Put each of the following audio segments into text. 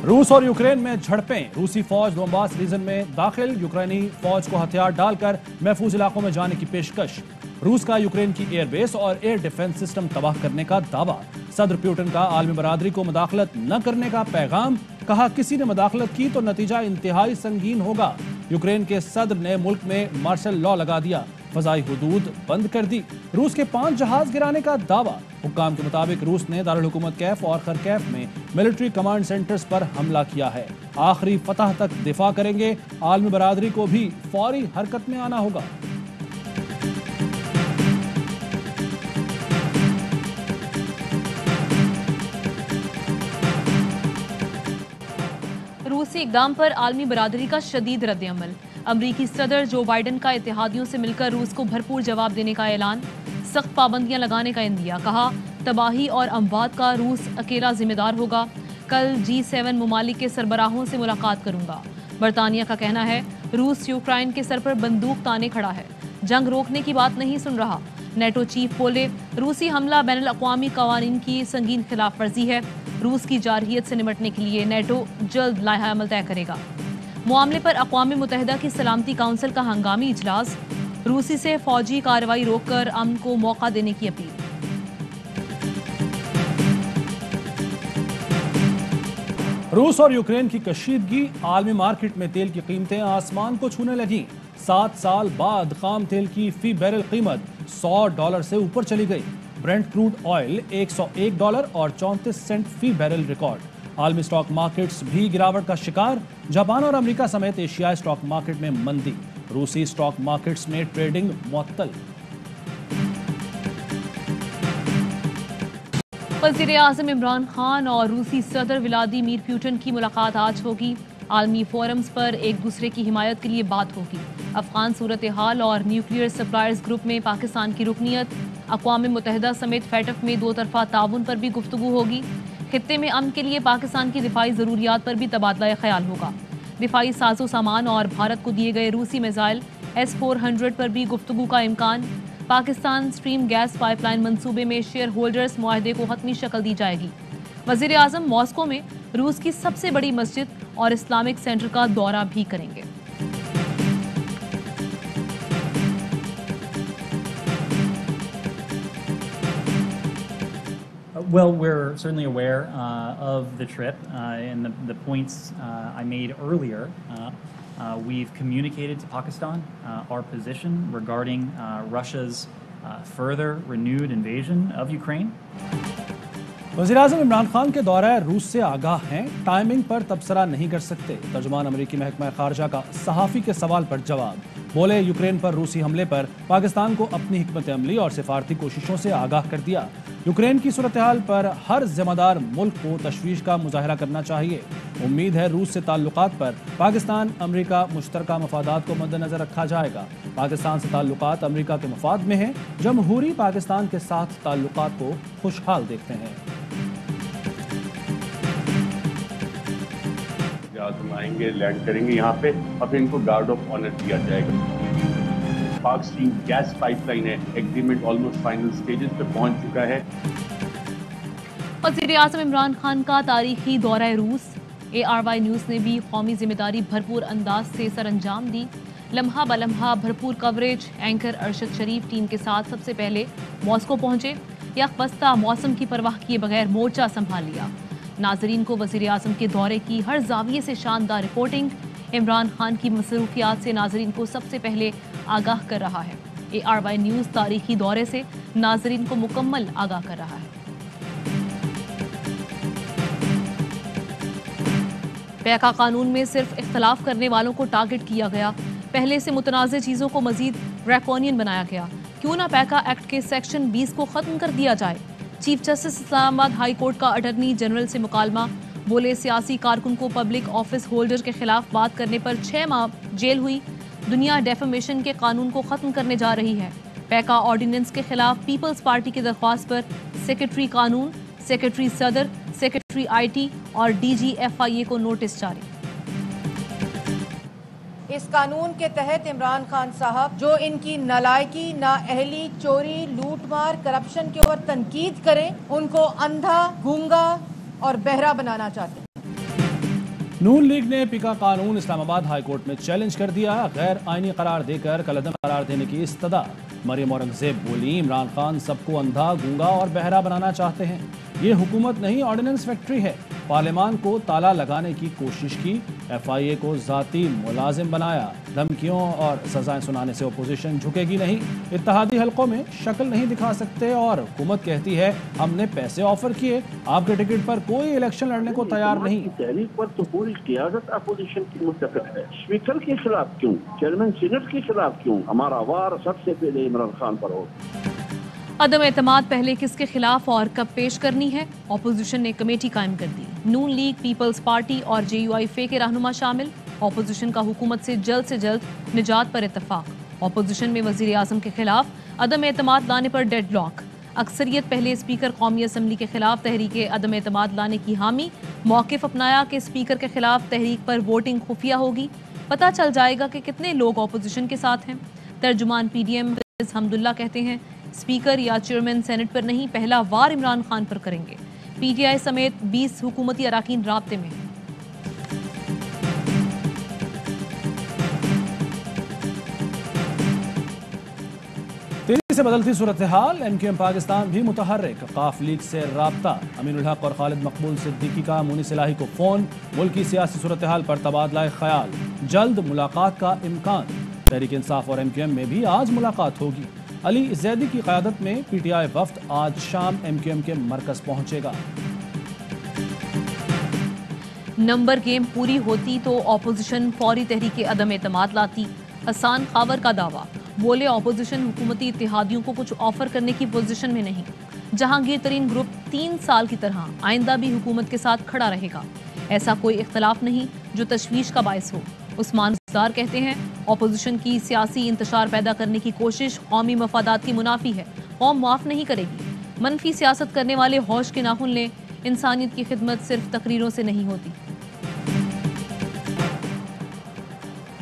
रूस और यूक्रेन में झड़पें। रूसी फौज दोनबास रीजन में दाखिल, यूक्रेनी फौज को हथियार डालकर महफूज इलाकों में जाने की पेशकश। रूस का यूक्रेन की एयरबेस और एयर डिफेंस सिस्टम तबाह करने का दावा। सदर पुतिन का आलमी बरादरी को मुदाखलत न करने का पैगाम। कहा किसी ने मुदाखलत की तो नतीजा इंतहाई संगीन होगा। यूक्रेन के सदर ने मुल्क में मार्शल लॉ लगा दिया, फजाई हुदूद बंद कर दी। रूस के 5 जहाज गिराने का दावा। हुक्काम के मुताबिक रूस ने दारुल हुकूमत कैफ और खरकैफ में मिलिट्री कमांड सेंटर्स पर हमला किया है। आखिरी फतह तक दिफा करेंगे। आलमी बरादरी को भी फौरी हरकत में आना होगा। रूसी इक़दाम पर आलमी बरादरी का शदीद रद्द-ए-अमल। अमरीकी सदर जो बाइडन का इत्तेहादियों से मिलकर रूस को भरपूर जवाब देने का ऐलान। सख्त पाबंदियां लगाने का इंदिया। कहा तबाही और अमवात का रूस अकेला जिम्मेदार होगा। कल G7 मुमालिक के सरबराहों से मुलाकात करूंगा। बरतानिया का कहना है रूस यूक्रेन के सर पर बंदूक ताने खड़ा है, जंग रोकने की बात नहीं सुन रहा। नेटो चीफ बोले रूसी हमला बैनुल अक़वामी कवानीन की संगीन खिलाफ वर्जी है। रूस की जारहियत से निपटने के लिए नेटो जल्द लाहा अमल तय करेगा। मामले पर अक़वाम मुत्तहिदा की सलामती काउंसिल का हंगामी इजलास। रूसी से फौजी कार्रवाई रोककर अमन को मौका देने की अपील। रूस और यूक्रेन की कशीदगी। आलमी मार्केट में तेल की कीमतें आसमान को छूने लगी। 7 साल बाद खाम तेल की फी बैरल कीमत $100 से ऊपर चली गई। ब्रेंट क्रूड ऑयल $101 और 34 सेंट फी बैरल रिकॉर्ड। आलमी स्टॉक मार्केट्स भी गिरावट का शिकार। जापान और अमेरिका समेत एशियाई स्टॉक मार्केट में मंदी। रूसी स्टॉक मार्केट्स में ट्रेडिंग मुअत्तल। वज़ीर-ए-आज़म इमरान खान और रूसी सदर व्लादिमीर पुतिन की मुलाकात आज होगी। आलमी फोरम्स पर एक दूसरे की हिमायत के लिए बात होगी। अफगान सूरत हाल और न्यूक्लियर सप्लायर्स ग्रुप में पाकिस्तान की रुकनियत। अक़वाम मुत्तहिदा समेत फैटफ में 2 तरफ़ा ताउन पर भी गुफ्तगू होगी। खित्ते में अमन के लिए पाकिस्तान की दिफाई ज़रूरियात पर भी तबादला ख्याल होगा। दिफाई साजो सामान और भारत को दिए गए रूसी मिसाइल S-400 पर भी गुफ्तगू का इम्कान। पाकिस्तान स्ट्रीम गैस पाइपलाइन मंसूबे में शेयर होल्डर्स मुआहदे को हतमी शक्ल दी जाएगी। वज़ीर आज़म मॉस्को में रूस की सबसे बड़ी मस्जिद और इस्लामिक सेंटर का दौरा भी करेंगे। Well, we're certainly aware of the trip and the points I made earlier. We've communicated to Pakistan our position regarding Russia's further renewed invasion of Ukraine. वज़ीर-ए-आज़म इमरान खान के दौरे रूस से आगाह हैं, टाइमिंग पर तबसरा नहीं कर सकते। तर्जुमान अमरीकी महकमा खारजा का सहाफ़ी के सवाल पर जवाब। बोले यूक्रेन पर रूसी हमले पर पाकिस्तान को अपनी हिकमत अमली और सिफारती कोशिशों से आगाह कर दिया। यूक्रेन की सूरत हाल पर हर जिम्मेदार मुल्क को तशवीश का मुजाहरा करना चाहिए। उम्मीद है रूस से ताल्लुकात पर पाकिस्तान अमरीका मुश्तरका मफादात को मद्देनजर रखा जाएगा। पाकिस्तान से ताल्लुकात अमरीका के मफाद में हैं। जमहूरी पाकिस्तान के साथ ताल्लुकात को खुशहाल देखते हैं। आएंगे, लैंड करेंगे यहाँ पे और फिर इनको गार्ड ऑफ ऑनर दिया जाएगा। पाक स्ट्रीम गैस पाइपलाइन है, एग्रीमेंट ऑलमोस्ट फाइनल स्टेजेस पे पहुंच चुका है। वज़ीर-ए-आज़म इमरान खान का तारीखी दौरा रूस। ARY न्यूज़ ने भी कौमी जिम्मेदारी भरपूर अंदाज से सरअंजाम दी। लम्हा बलम्हा भरपूर कवरेज। एंकर अरशद शरीफ टीम के साथ सबसे पहले मॉस्को पहुंचे। यकबस्ता मौसम की परवाह किए बगैर मोर्चा संभाल लिया। नाजरीन को वज़ीर-ए-आज़म के दौरे की हर जाविये से शानदार रिपोर्टिंग। इमरान खान की मसरूफियात से नाजरीन को सबसे पहले आगाह कर रहा है। ARY न्यूज़ तारीखी दौरे से नाजरीन को मुकम्मल आगाह कर रहा है। पैका कानून में सिर्फ इख्तलाफ करने वालों को टारगेट किया गया। पहले से मुतनाज़ चीज़ों को मजीद ड्रैकोनियन बनाया गया। क्यों ना पैका एक्ट के सेक्शन 20 को ख़त्म कर दिया जाए। Chief justice Islamabad high court का अटर्नी जनरल से मुकालमा। बोले सियासी कारकुन को पब्लिक ऑफिस होल्डर के खिलाफ बात करने पर 6 माह जेल हुई। दुनिया डेफेमेशन के कानून को ख़त्म करने जा रही है। पैका ऑर्डिनेंस के खिलाफ पीपल्स पार्टी की दरख्वास्त पर सेक्रेटरी कानून, सेक्रेटरी सदर, सेक्रेटरी IT और DG FIA को नोटिस जारी। इस कानून के तहत इमरान खान साहब जो इनकी नालायकी, नाअहली, चोरी, लूटमार, करप्शन के ऊपर तनकीद करें, उनको अंधा, गूंगा और बहरा बनाना चाहते हैं। नून लीग ने पिका कानून इस्लामाबाद हाई कोर्ट में चैलेंज कर दिया। गैर आईनी करार देकर कलअदम करार देने की इस्तदा। मरियम औरंगजेब बोली, इमरान खान सबको अंधा, गूंगा और बहरा बनाना चाहते हैं। ये हुकूमत नहीं, ऑर्डिनेंस फैक्ट्री है। पार्लियामान को ताला लगाने की कोशिश की, FIA को जाती मुलाजिम बनाया। धमकियों और सजाएं सुनाने से अपोजिशन झुकेगी नहीं। इत्तेहादी हलकों में शक्ल नहीं दिखा सकते और हुकूमत कहती है हमने पैसे ऑफर किए, आपके टिकट पर कोई इलेक्शन लड़ने को तैयार नहीं। तहरीक पर तो पूरी क़ियादत अपोजिशन की मुत्तफिक है। स्पीकर के खिलाफ क्यों, चेयरमैन सीनेट के खिलाफ क्यों? हमारा वार सबसे पहले इमरान खान पर हो। अदम एतमाद पहले किसके खिलाफ और कब पेश करनी है? अपोजिशन ने कमेटी कायम कर दी। नून लीग, पीपल्स पार्टी और JUI के रहनुमा शामिल। अपोजिशन का हुकूमत से जल्द निजात पर इत्तफाक। अपोजिशन में वजीर आजम के खिलाफ अदम एतमाद लाने पर डेडलॉक। अक्सरियत पहले स्पीकर कौमी असम्बली के खिलाफ तहरीक अदम एतमाद लाने की हामी। मौक़िफ़ अपनाया कि स्पीकर के खिलाफ तहरीक पर वोटिंग खुफिया होगी। पता चल जाएगा कि कितने लोग अपोजिशन के साथ हैं। तर्जुमान PDM हमदुल्ला कहते हैं स्पीकर या चेयरमैन सेनेट पर नहीं, पहला वार इमरान खान पर करेंगे। PTI समेत 20 हुकूमती अराकीन राब्ते में। तेजी से बदलती सूरत हाल, MQM पाकिस्तान भी मुतहर्रिक। काफ लीग से राब्ता, अमीनुल हक और खालिद मकबूल सिद्दीकी का मुनीस इलाही को फोन। मुल्की सियासी सूरत हाल पर तबादला ख्याल, जल्द मुलाकात का इम्कान। तहरीक इंसाफ और MQM में भी आज मुलाकात होगी। अली जैदी की क़यादत में PTI वफ्द आज शाम MQM के मरकज पहुंचेगा। नंबर गेम पूरी होती तो अपोजिशन फौरी तहरीक अदम एतमाद लाती। हसान खावर का दावा, बोले अपोजिशन हुकूमती इत्तेहादियों को कुछ ऑफर करने की पोजीशन में नहीं। जहांगीर तरीन ग्रुप 3 साल की तरह आइंदा भी हुकूमत के साथ खड़ा रहेगा। ऐसा कोई इख्तलाफ नहीं जो तशवीश का बायस हो। उस्मान ज़ार कहते हैं अपोजिशन की सियासी इंतशार पैदा करने की कोशिश कौमी मफादात की मुनाफी है, कौम माफ़ नहीं करेगी। मनफी सियासत करने वाले होश के नाखुन लें, इंसानियत की खिदमत सिर्फ तकरीरों से नहीं होती।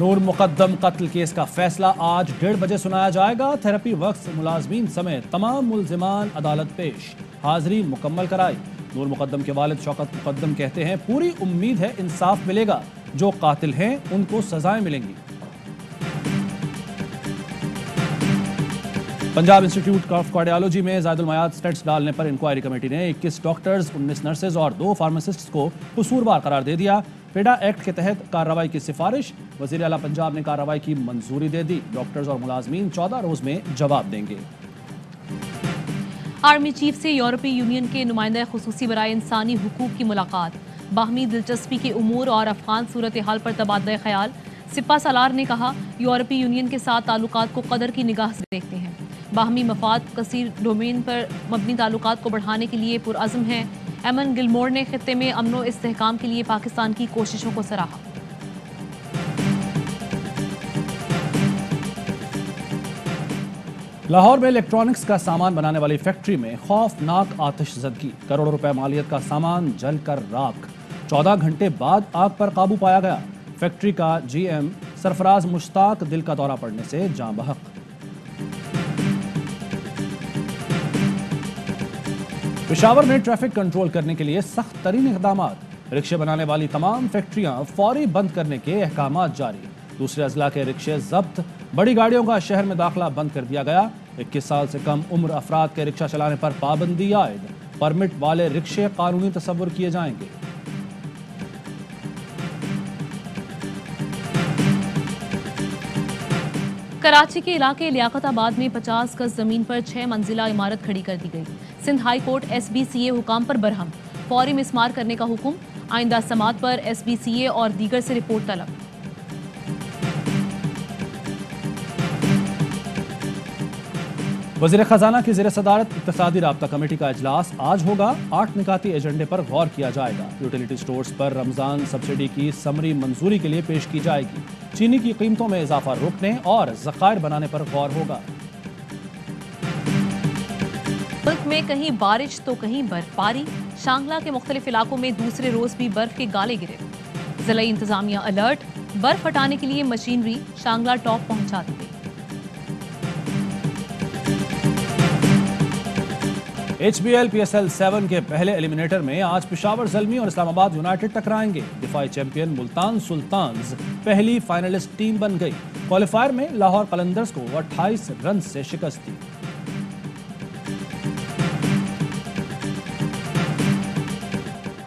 नूर मुकद्दम कत्ल केस का फैसला आज 1:30 बजे सुनाया जाएगा। थेरेपी वक्त मुलाजमीन समेत तमाम मुल्जिमान अदालत पेश, हाजिरी मुकम्मल कराई। नूर मुकद्दम के वालिद शौकत मुकद्दम कहते हैं पूरी उम्मीद है इंसाफ मिलेगा, जो कातिल हैं उनको सजाएं मिलेंगी। पंजाब इंस्टीट्यूट ऑफ कार्डियोलॉजी में ज़ायदुल मयाद स्टेट्स डालने पर इंक्वायरी कमेटी ने 21 डॉक्टर्स, 19 नर्सेज और 2 फार्मासिस्ट्स को कसूरवार करार दे दिया। पेडा एक्ट के तहत कार्रवाई की सिफारिश, वज़ीर आला पंजाब ने कार्रवाई की मंजूरी दे दी। डॉक्टर्स और मुलाजमीन 14 रोज में जवाब देंगे। आर्मी चीफ से यूरोपीय यूनियन के नुमाइंदा खुसूसी बराए इंसानी हुकूक की मुलाकात। बाहमी दिलचस्पी के उमूर और अफगान सूरत हाल पर तबादला ख्याल। सिपा सालार ने कहा यूरोपीय यूनियन के साथ ताल्लुकात को कदर की निगाह से देखते हैं। बाहमी मफाद कसीर डोमेन पर मबनी ताल्लुकात को बढ़ाने के लिए पुरअज़्म हैं। एमन गिलमोर ने खित्ते में अमन व इस्तेहकाम के लिए पाकिस्तान की कोशिशों को सराहा। लाहौर में इलेक्ट्रॉनिक्स का सामान बनाने वाली फैक्ट्री में खौफनाक आतिशज़दगी, करोड़ों रुपए मालियत का सामान जलकर राख। 14 घंटे बाद आग पर काबू पाया गया। फैक्ट्री का GM सरफराज मुश्ताक दिल का दौरा पड़ने से जान बहक। पेशावर में ट्रैफिक कंट्रोल करने के लिए सख्त तरीन इक़दामात। रिक्शे बनाने वाली तमाम फैक्ट्रियां फौरी बंद करने के अहकामात जारी। दूसरे अजला के रिक्शे जब्त। बड़ी गाड़ियों का शहर में दाखिला बंद कर दिया गया। 21 साल से कम उम्र अफराद के रिक्शा चलाने पर पाबंदी आयद। परमिट वाले रिक्शे कानूनी तस्वुर किए जाएंगे। कराची के इलाके लियाकताबाद में 50 गज जमीन पर 6 मंजिला इमारत खड़ी कर दी गई। सिंध हाई कोर्ट SBCA हुकाम पर बरहम, फौरी मिसमार करने का हुक्म। आइंदा समात पर SBCA और दीगर से रिपोर्ट तलब। वज़ीर ख़जाना की ज़ेर सदारत इक़्तिसादी राब्ता कमेटी का इजलास आज होगा। 8 निकाती एजेंडे पर गौर किया जाएगा। यूटिलिटी स्टोर्स पर रमज़ान सब्सिडी की समरी मंजूरी के लिए पेश की जाएगी। चीनी की कीमतों में इजाफा रोकने और ज़खायर बनाने पर गौर होगा। मुल्क में कहीं बारिश तो कहीं बर्फबारी। शांगला के मुख्तलिफ इलाकों में दूसरे रोज भी बर्फ के गाले गिरे। जिला इंतजामिया अलर्ट, बर्फ हटाने के लिए मशीनरी शांगला टॉप पहुंचा दी गई। HBL PSL 7 के पहले एलिमिनेटर में आज पेशावर ज़ल्मी और इस्लामाबाद यूनाइटेड टकराएंगे। दिफाई चैंपियन मुल्तान सुल्तान्स पहली फाइनलिस्ट टीम बन गई। क्वालिफायर में लाहौर कलंदर्स को 28 रन से शिकस्त दी।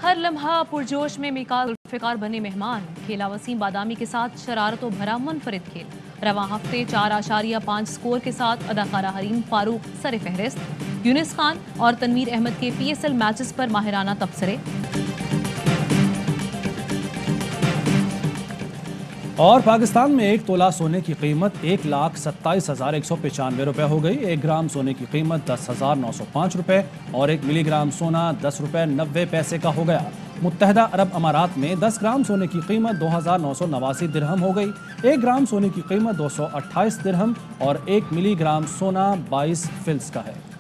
हर लम्हा पुरजोश में मिकाल जुल्फ़िकार बने मेहमान। खेला वसीम बादामी के साथ शरारतों भरा मुनफरिद खेल। रवां हफ्ते 4.5 स्कोर के साथ अदाकारा हरीम फारूक सर फहरिस्त। यूनिस खान और तनवीर अहमद के PSL मैचेस पर माहिराना तबसरे। और पाकिस्तान में 1 तोला सोने की कीमत 1,27,195 रुपए हो गई। 1 ग्राम सोने की कीमत 10,905 रुपए और 1 मिलीग्राम सोना 10 रुपए 90 पैसे का हो गया। मुत्तहदा अरब अमारात में 10 ग्राम सोने की कीमत 2,989 दिरहम हो गई। 1 ग्राम सोने की कीमत 228 दिरहम और 1 मिलीग्राम सोना 22 फिल्स का है।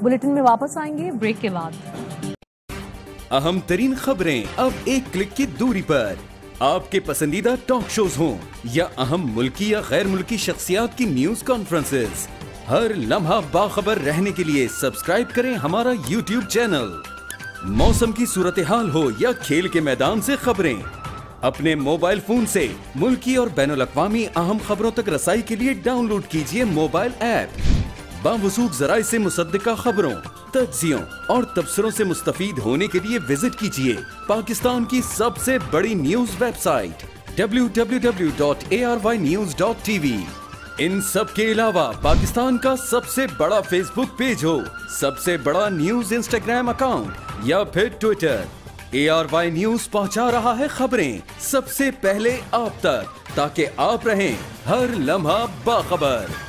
बुलेटिन में वापस आएंगे ब्रेक के बाद। अहम तरीन खबरें अब एक क्लिक की दूरी पर। आपके पसंदीदा टॉक शोज हों या अहम मुल्की या गैर मुल्की शख्सियात की न्यूज कॉन्फ्रेंसेस, हर लम्हा बाखबर रहने के लिए सब्सक्राइब करें हमारा YouTube चैनल। मौसम की सूरत हाल हो या खेल के मैदान से खबरें, अपने मोबाइल फोन से मुल्की और बैनुल-अक़वामी अहम खबरों तक रसाई के लिए डाउनलोड कीजिए मोबाइल ऐप। बावसूख ज़राए से मुसद्दिका खबरों, तज्ज़ियों और तबसरों से मुस्तफ़ीद होने के लिए विजिट कीजिए पाकिस्तान की सबसे बड़ी न्यूज वेबसाइट www.arvnews.tv। इन सब के अलावा पाकिस्तान का सबसे बड़ा फेसबुक पेज हो, सबसे बड़ा न्यूज इंस्टाग्राम अकाउंट या फिर ट्विटर, ARY न्यूज पहुंचा रहा है खबरें सबसे पहले आप तक, ताकि आप रहें हर लम्हा बाखबर।